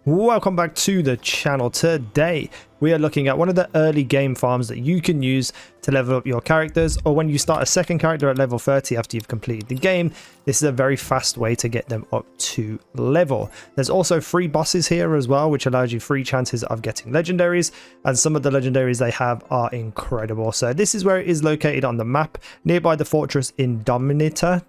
Welcome back to the channel. Today we are looking at one of the early game farms that you can use to level up your characters, or when you start a second character at level 30 after you've completed the game. This is a very fast way to get them up to level. There's also free bosses here as well, which allows you free chances of getting legendaries, and some of the legendaries they have are incredible. So this is where it is located on the map, nearby the fortress in Dominator.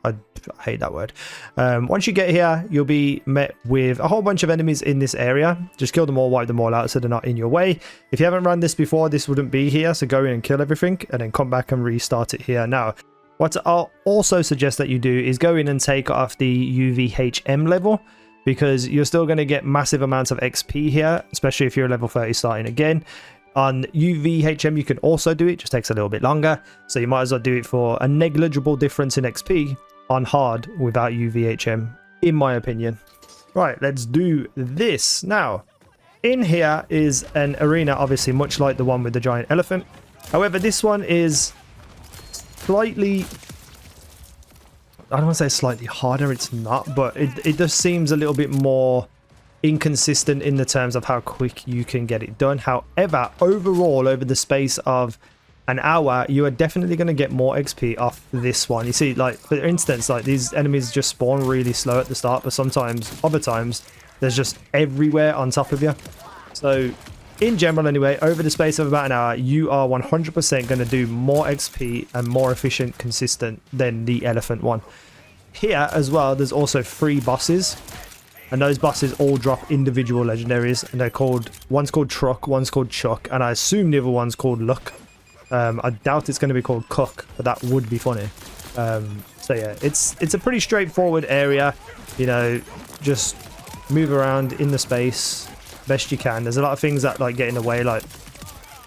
I hate that word. Once you get here, you'll be met with a whole bunch of enemies in this area. Just kill them all, wipe them all out so they're not in your way. If you haven't run this before, this wouldn't be here, so go in and kill everything and then come back and restart it here. Now, what I'll also suggest that you do is go in and take off the UVHM level, because you're still going to get massive amounts of XP here, especially if you're level 30 starting again. On UVHM you can also do it, just takes a little bit longer, so you might as well do it for a negligible difference in XP on hard without UVHM, in my opinion. Right, let's do this. Now, in here is an arena, obviously much like the one with the giant elephant. However, this one is slightly, I don't want to say slightly harder, it's not, but it just seems a little bit more inconsistent in the terms of how quick you can get it done. However, overall, over the space of an hour, you are definitely going to get more XP off this one. You see, like, for instance, like, these enemies just spawn really slow at the start, but sometimes, other times, there's just everywhere on top of you. So, in general anyway, over the space of about an hour, you are 100% going to do more XP and more efficient, consistent than the elephant one. Here, as well, there's also free bosses. And those bosses all drop individual legendaries, and they're called, one's called Truck, one's called Chuck, and I assume the other one's called Luck. I doubt it's going to be called Cook, but that would be funny. So yeah, it's a pretty straightforward area. You know, just move around in the space best you can. There's a lot of things that like get in the way, like,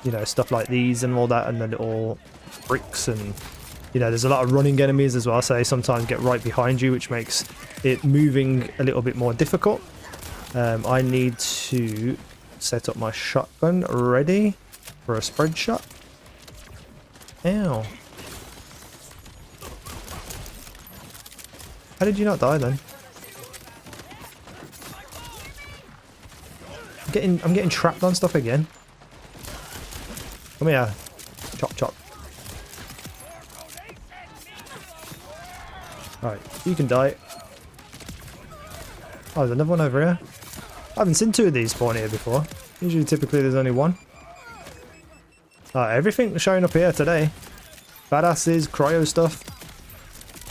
you know, stuff like these and all that, and the little bricks, and you know, there's a lot of running enemies as well, so they sometimes get right behind you, which makes it moving a little bit more difficult. I need to set up my shotgun ready for a spread shot. Ow. How did you not die then? I'm getting trapped on stuff again. Come here. Chop chop. Alright, you can die. Oh, there's another one over here. I haven't seen two of these spawn here before. Usually, typically, there's only one. Everything showing up here today. Badasses, cryo stuff.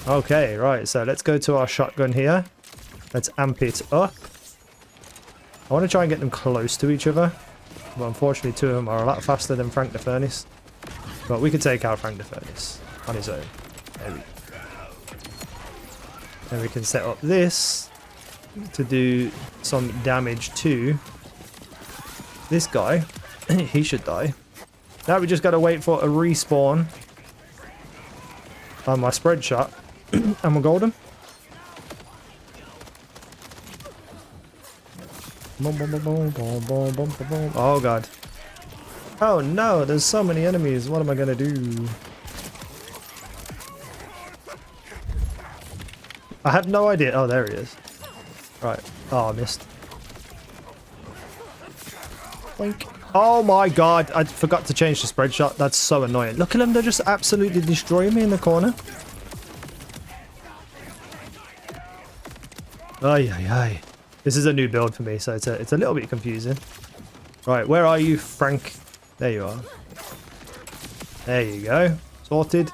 Okay, right, so let's go to our shotgun here. Let's amp it up. I want to try and get them close to each other, but unfortunately two of them are a lot faster than Frank the Furnace. But we could take out Frank the Furnace on his own. There we go. Then we can set up this to do some damage to this guy. He should die. Now we just got to wait for a respawn on my spread shot, and we'll golden. Oh god. Oh no, there's so many enemies. What am I going to do? I have no idea. Oh, there he is. Right. Oh, I missed. Boink. Oh my god, I forgot to change the spread shot. That's so annoying. Look at them, they're just absolutely destroying me in the corner. Ay, ay, ay. This is a new build for me, so it's a little bit confusing. Right, where are you, Frank? There you are. There you go. Sorted.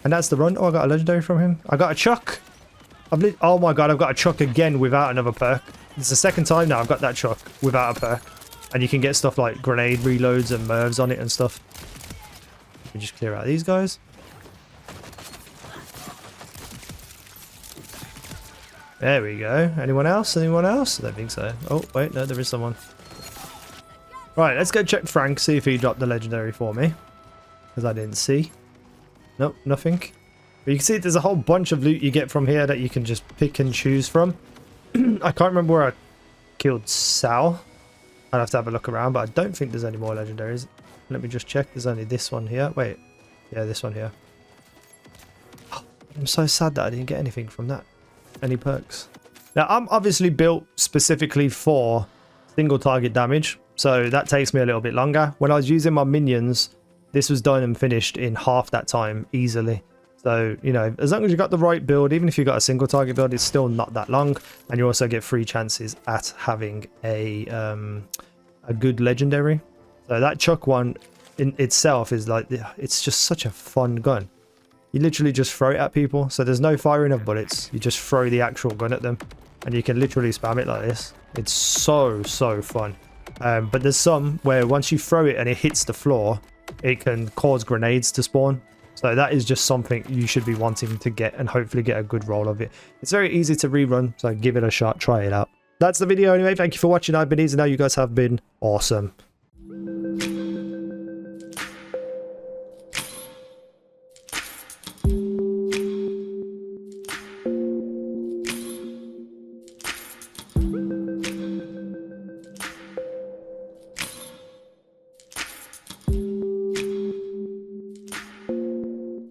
And that's the run. Oh, I got a legendary from him. I got a Chuck. Oh my god, I've got a Chuck again without another perk. It's the second time now I've got that Chuck without a perk. And you can get stuff like grenade reloads and mervs on it and stuff. Let me just clear out these guys. There we go. Anyone else? Anyone else? I don't think so. Oh, wait, no, there is someone. Right, let's go check Frank, see if he dropped the legendary for me. Because I didn't see. Nope, nothing. But you can see there's a whole bunch of loot you get from here that you can just pick and choose from. I can't remember where I killed Sal. I'd have to have a look around, but I don't think there's any more legendaries. Let me just check. There's only this one here. Wait. Yeah, this one here. Oh, I'm so sad that I didn't get anything from that. Any perks? Now, I'm obviously built specifically for single target damage, so that takes me a little bit longer. When I was using my minions, this was done and finished in half that time easily. So, you know, as long as you got the right build, even if you got a single target build, it's still not that long. And you also get 3 chances at having a good legendary. So that Chuck one in itself is like, it's just such a fun gun. You literally just throw it at people. So there's no firing of bullets. You just throw the actual gun at them. And you can literally spam it like this. It's so fun. But there's some where once you throw it and it hits the floor, it can cause grenades to spawn. So that is just something you should be wanting to get and hopefully get a good roll of it. It's very easy to rerun, so give it a shot, try it out. That's the video anyway. Thank you for watching. I've been Easy. Now you guys have been awesome.